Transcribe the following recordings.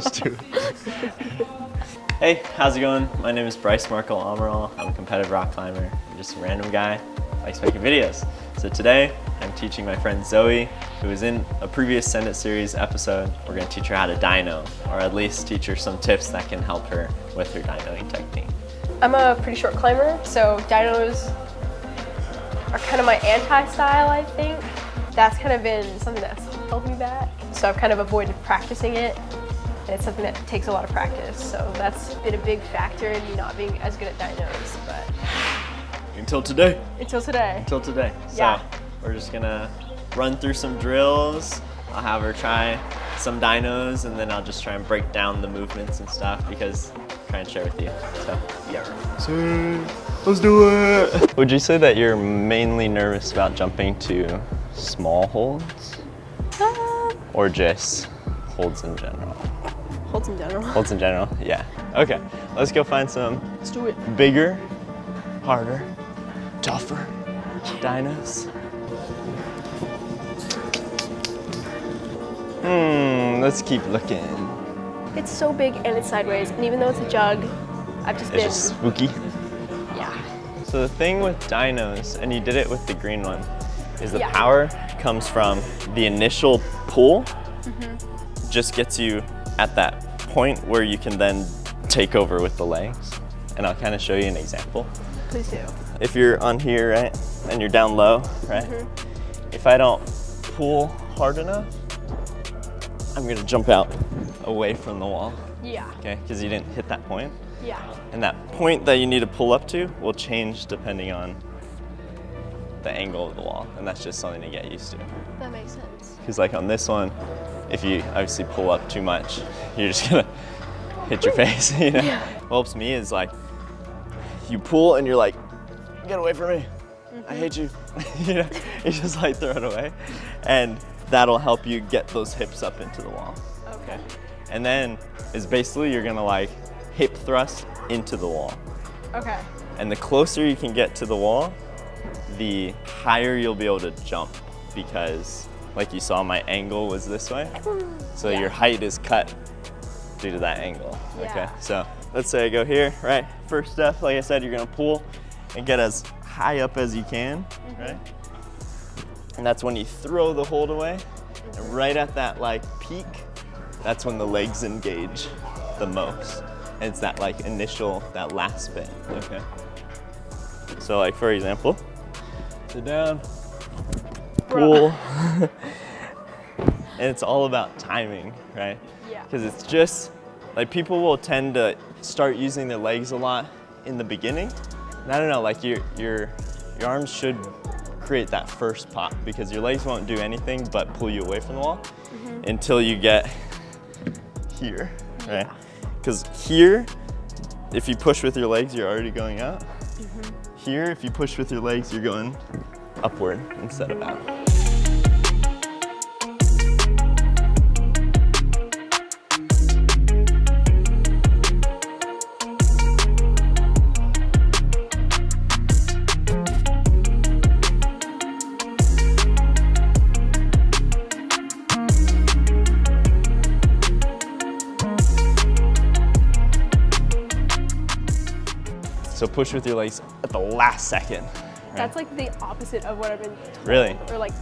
Just do it. Hey, how's it going? My name is Bryce Markle-Amaral. I'm a competitive rock climber. I'm just a random guy who likes making videos. So today, I'm teaching my friend Zoey, who was in a previous Send It series episode. We're gonna teach her how to dyno, or at least teach her some tips that can help her with her dynoing technique. I'm a pretty short climber, so dynos are kind of my anti-style, I think. That's kind of been something that's held me back. So I've kind of avoided practicing it. And it's something that takes a lot of practice. So that's been a big factor in me not being as good at dynos, but. Until today. Until today. Until today. Yeah. So we're just gonna run through some drills. I'll have her try some dynos, and then I'll just try and break down the movements and stuff because I'm trying to share with you. So yeah. So let's do it. Would you say that you're mainly nervous about jumping to small holds, or just holds in general? Holds in general. Holds in general. Yeah. Okay. Let's go find some. Let's do it. Bigger, harder, tougher dynos. Let's keep looking. It's so big and it's sideways, and even though it's a jug, I've just been. It's just spooky. Yeah. So the thing with dynos, and you did it with the green one, is the power comes from the initial pull. Just gets you at that point where you can then take over with the legs. And I'll kind of show you an example. Please do. If you're on here, right, and you're down low, right? If I don't pull hard enough, I'm gonna jump out away from the wall. Yeah. Okay, because you didn't hit that point. Yeah. And that point that you need to pull up to will change depending on the angle of the wall. And that's just something to get used to. That makes sense. Because like on this one, if you obviously pull up too much, you're just gonna hit your face, you know? Yeah. What helps me is like, you pull and you're like, get away from me. I hate you. You know, you just like throw it away. And that'll help you get those hips up into the wall. Okay. And then is basically you're gonna like hip thrust into the wall. Okay. And the closer you can get to the wall, the higher you'll be able to jump, because like you saw, my angle was this way. So your height is cut due to that angle. Yeah. Okay, so let's say I go here, right? First step, like I said, you're gonna pull and get as high up as you can, right? And that's when you throw the hold away. And right at that like peak, that's when the legs engage the most. And it's that like initial, that last spin, okay? So like for example, sit down, pull. And it's all about timing, right? Yeah. Because it's just, like people will tend to start using their legs a lot in the beginning. And I don't know, like your arms should create that first pop, because your legs won't do anything but pull you away from the wall until you get here, right? Because here, if you push with your legs, you're already going out. Here, if you push with your legs, you're going upward instead of out. So push with your legs at the last second. Right? That's like the opposite of what I've been told. Really? Or like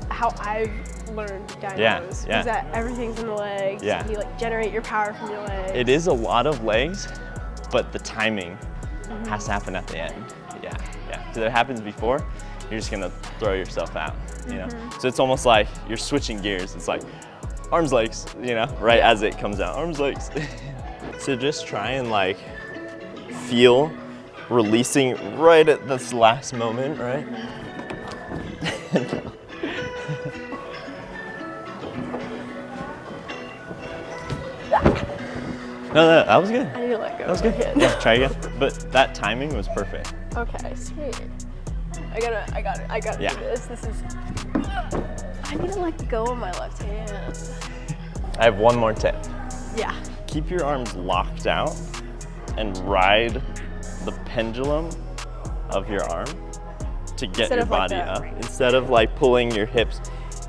how I've learned dynos. Yeah. Is that everything's in the legs. Yeah. You like generate your power from your legs. It is a lot of legs, but the timing has to happen at the end. Yeah, yeah. Because if it happens before, you're just gonna throw yourself out, you know? So it's almost like you're switching gears. It's like arms, legs, you know, right as it comes out, arms, legs. So just try and like feel releasing right at this last moment, right? No, that was good. I need to let go. That was good. Yeah, try again. But that timing was perfect. Okay, sweet. I gotta Yeah. do this. This is. I need to let go of my left hand. I have one more tip. Yeah. Keep your arms locked out and ride the pendulum of your arm to get your body up. Instead of like pulling your hips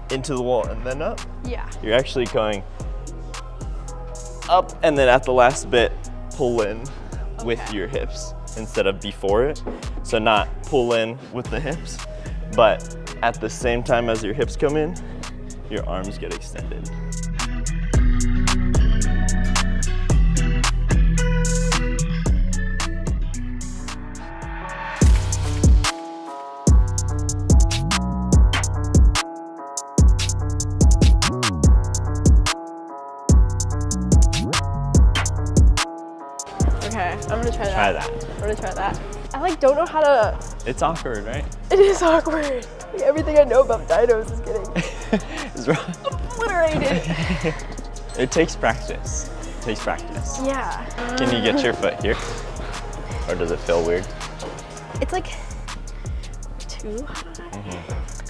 into the wall and then up. Yeah. You're actually going up, and then at the last bit, pull in with your hips instead of before it. So not pull in with the hips, but at the same time as your hips come in, your arms get extended. Okay, I'm gonna try that. Try that. I'm gonna try that. I like don't know how to. It's awkward, right? It is awkward. Like, everything I know about dynos is getting It's wrong. obliterated. It takes practice. It takes practice. Yeah. Can you get your foot here? Or does it feel weird? It's like too high.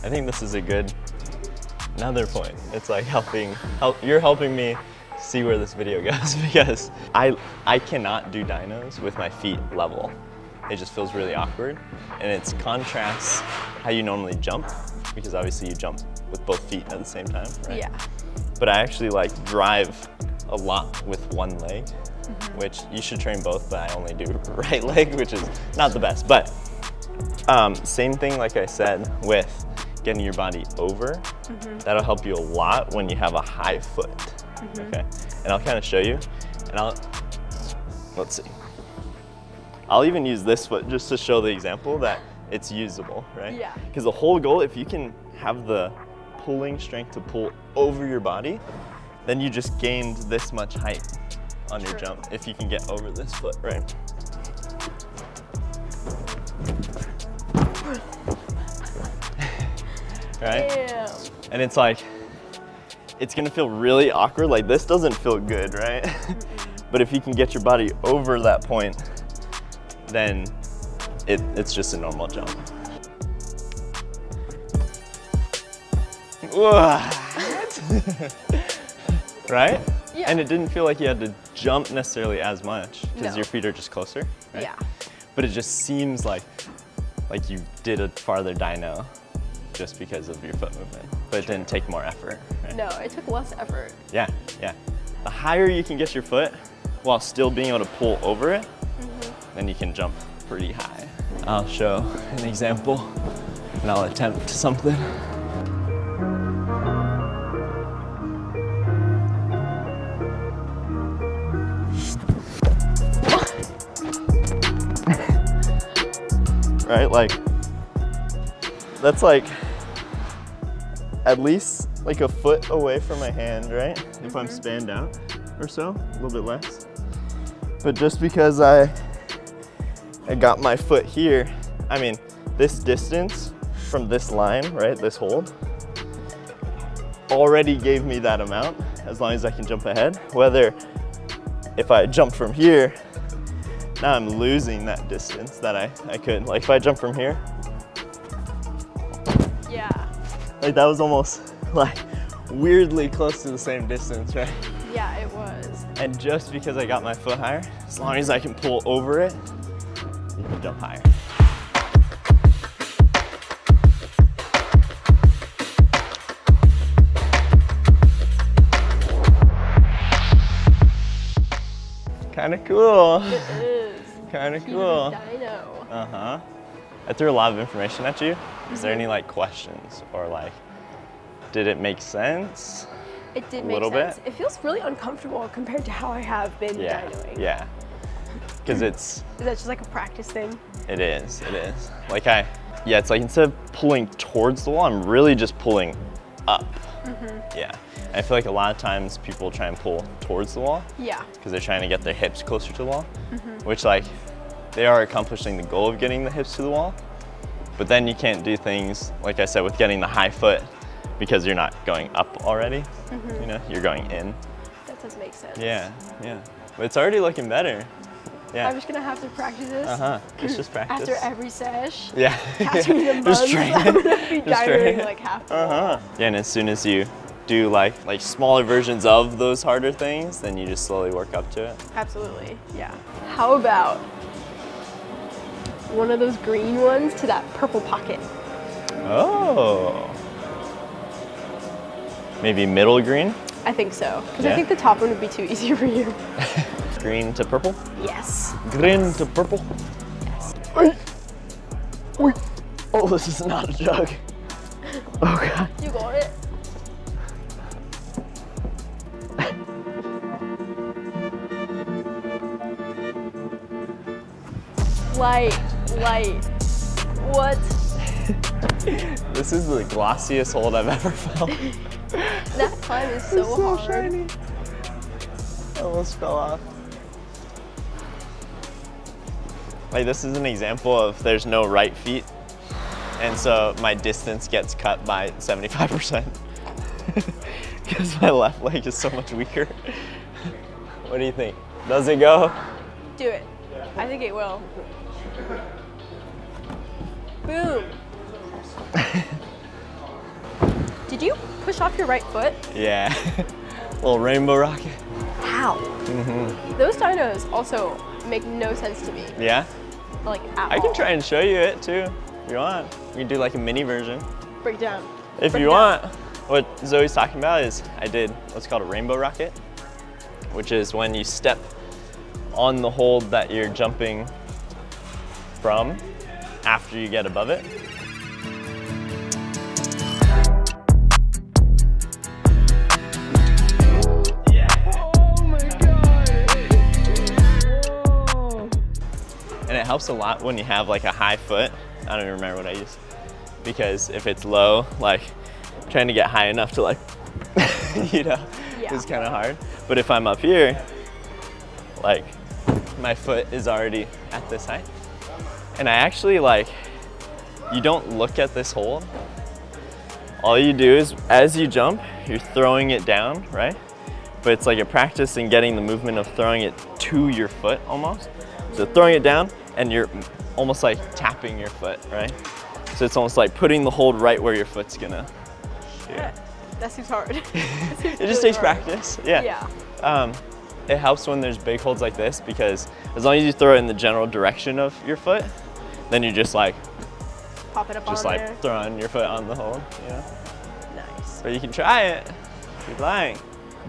I think this is another point. It's like you're helping me see where this video goes because I cannot do dynos with my feet level. It just feels really awkward, and it contrasts how you normally jump, because obviously you jump with both feet at the same time, right? Yeah. But I actually like drive a lot with one leg, which you should train both, but I only do right leg, which is not the best. But same thing, like I said, with getting your body over, that'll help you a lot when you have a high foot. Okay, and I'll kind of show you, and let's see. I'll even use this foot just to show the example that it's usable, right? Yeah. Because the whole goal, if you can have the pulling strength to pull over your body, then you just gained this much height on your jump if you can get over this foot, right? Right? Damn. And it's like, it's gonna feel really awkward. Like this doesn't feel good, right? But if you can get your body over that point, then it's just a normal jump. Right? Yeah. And it didn't feel like you had to jump necessarily as much because No. your feet are just closer, right? Yeah. But it just seems like you did a farther dyno just because of your foot movement, but it didn't take more effort, right? No, it took less effort. Yeah, yeah. The higher you can get your foot while still being able to pull over it, then you can jump pretty high. I'll show an example and I'll attempt something. Right, like, that's like at least like a foot away from my hand, right? If I'm spanned out or so, a little bit less. But just because I got my foot here, I mean, this distance from this line, right, this hold, already gave me that amount as long as I can jump ahead. Whether if I jump from here, now I'm losing that distance that I could. Like if I jump from here, Yeah. like that was almost like weirdly close to the same distance, right? Yeah, it was. And just because I got my foot higher, as long as I can pull over it, you can jump higher. Kind of cool. It is. Kind of cool. Dyno. Uh-huh. I threw a lot of information at you. Is there any like questions or like, did it make sense? It did A make little sense. bit? It feels really uncomfortable compared to how I have been Yeah, dynoing. yeah. Because Is that just like a practice thing? it is. Like yeah, it's like instead of pulling towards the wall, I'm really just pulling up. Yeah. And I feel like a lot of times people try and pull towards the wall Yeah. because they're trying to get their hips closer to the wall, which like they are accomplishing the goal of getting the hips to the wall, but then you can't do things, like I said, with getting the high foot because you're not going up already, you know, you're going in. That does make sense. Yeah, yeah. But it's already looking better. Yeah. I'm just gonna have to practice this. It's just practice. After every sesh. Yeah. Catch me in the Just months, train. I'm gonna be Just train. dynoing like half the wall. Yeah, and as soon as you do like smaller versions of those harder things, then you just slowly work up to it. Absolutely, yeah. How about one of those green ones to that purple pocket? Oh. Maybe middle green? I think so. Because Yeah? I think the top one would be too easy for you. Green to purple? Yes. Green to purple. Yes. Oi. Oh, this is not a jug. Oh God. You got it. Light. What? This is the glossiest hold I've ever felt. That climb is so hard. Shiny. Almost fell off. Like, this is an example of there's no right feet, and so my distance gets cut by 75% because my left leg is so much weaker. What do you think? Does it go? Do it. I think it will. Boom. Did you push off your right foot? Yeah. Little rainbow rocket. How? Those dynos also make no sense to me. Yeah? Like, at I can all. try and show you it too, if you want. We can do like a mini version. Break down. If Break you it down. want. What Zoe's talking about is I did what's called a rainbow rocket, which is when you step on the hold that you're jumping from after you get above it. And it helps a lot when you have like a high foot. I don't even remember what I used. Because if it's low, like trying to get high enough to like, you know, Yeah. is kind of hard. But if I'm up here, like my foot is already at this height. And I actually like, you don't look at this hold. All you do is as you jump, you're throwing it down, right? But it's like a practice in getting the movement of throwing it to your foot almost. So throwing it down and you're almost like tapping your foot, right? So it's almost like putting the hold right where your foot's gonna. Yeah. That seems hard. It just takes practice, yeah. Yeah. It helps when there's big holds like this because as long as you throw it in the general direction of your foot, then you just like, Pop it up on like there. throwing your foot on the hold, you know? Nice. But you can try it if you'd like.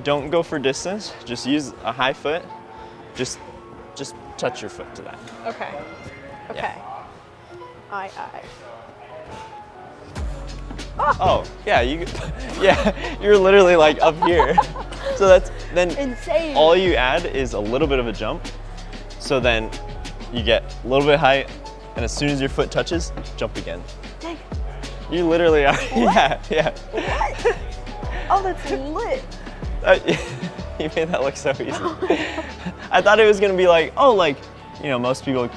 Don't go for distance, just use a high foot. Just touch your foot to that. Okay. Okay. Aye. Oh, yeah, you're literally like up here. So that's, then Insane. all you add is a little bit of a jump. So then you get a little bit height, and as soon as your foot touches, jump again. Dang. You literally are, yeah. What? Oh, that's lit. You made that look so easy. I thought it was gonna be like, oh, like, you know, most people,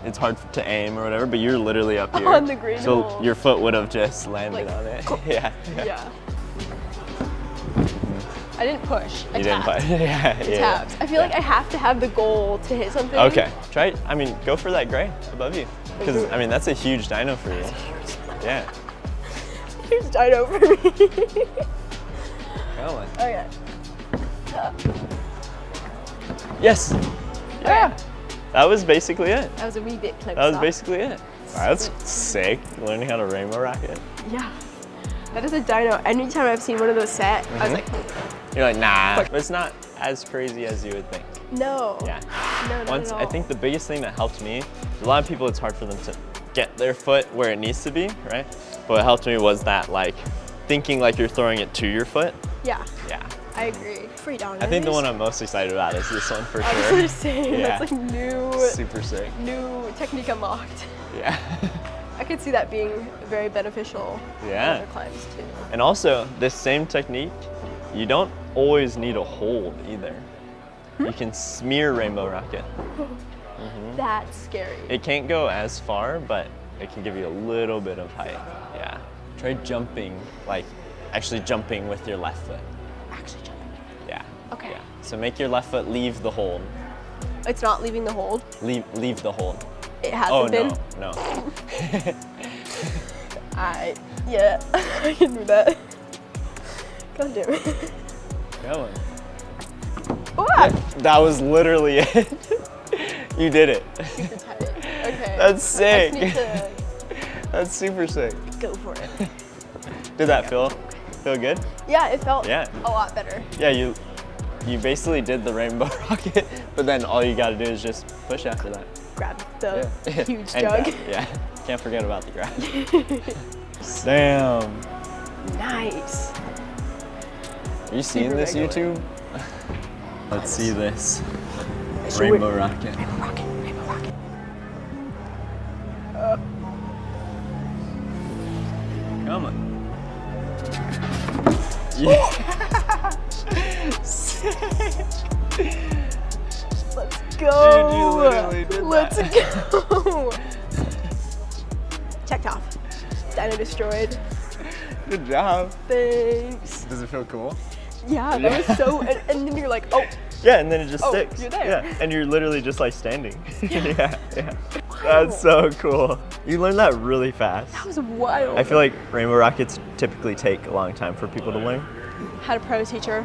it's hard to aim or whatever, but you're literally up here. On the green So hole. your foot would have just landed Like, on it. Yeah. Yeah. I didn't push. I You didn't tapped. fight. Yeah. I tapped. I feel like I have to have the goal to hit something. Okay, try it. I mean, go for that gray above you. Because, I mean, that's a huge dyno for you. Yeah. Here's dyno for me. Come on. Okay. Yes. Yeah. That was basically it. That was a wee bit close. That was basically it. Wow, that's sick. Learning how to rainbow rocket. Yeah. That is a dyno. Anytime I've seen one of those set, I was like, You're like, nah. But it's not as crazy as you would think. no. Yeah. No, not at all. I think the biggest thing that helped me, a lot of people, it's hard for them to get their foot where it needs to be, right? But what helped me was that, like, thinking like you're throwing it to your foot. Yeah. Yeah. I agree. Free down. I think the one I'm most excited about is this one for I was sure. just saying, Yeah. that's like new, Super sick. new technique unlocked. Yeah. I could see that being very beneficial Yeah. in other climbs too. And also, this same technique, you don't always need a hold either. You can smear rainbow rocket. That's scary. It can't go as far, but it can give you a little bit of height. Yeah. Try jumping, like actually jumping with your left foot. Actually jumping. Yeah. Okay. Yeah. So make your left foot leave the hold. It's not leaving the hold. Leave the hold. It hasn't Oh, been. no. Yeah, I can do that. God damn it. Go on. What? That was literally it. You did it. Super tight. Okay. That's sick. I just need to That's super sick. go for it. Did that feel Feel good? Yeah, it felt Yeah. a lot better. Yeah, you basically did the rainbow rocket, but then all you gotta do is just push after that. Grab the Yeah. huge And jug. grab, yeah, can't forget about the grab. Damn. Nice. Are you seeing this, regular. YouTube? Let's see this. Show Rainbow it. rocket. Rainbow rocket, rainbow rocket. Come on. Yeah. Sick. Let's go. Dude, you literally did Let's that. go. Checked off. Dino destroyed. Good job. Thanks. Does it feel cool? Yeah, that was so, and then you're like, oh. Yeah, and then it just Oh, sticks. you're there. Yeah, and you're literally just like standing. Yeah, yeah. Wow. That's so cool. You learned that really fast. That was wild. I feel like rainbow rockets typically take a long time for people to learn. Had a pro teacher.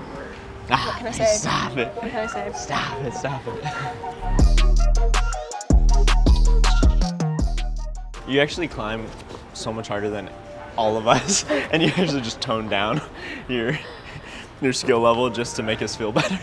What can I say? Stop it. What can I say? Stop it, stop it. You actually climb so much harder than all of us, and you actually just tone down your skill level just to make us feel better.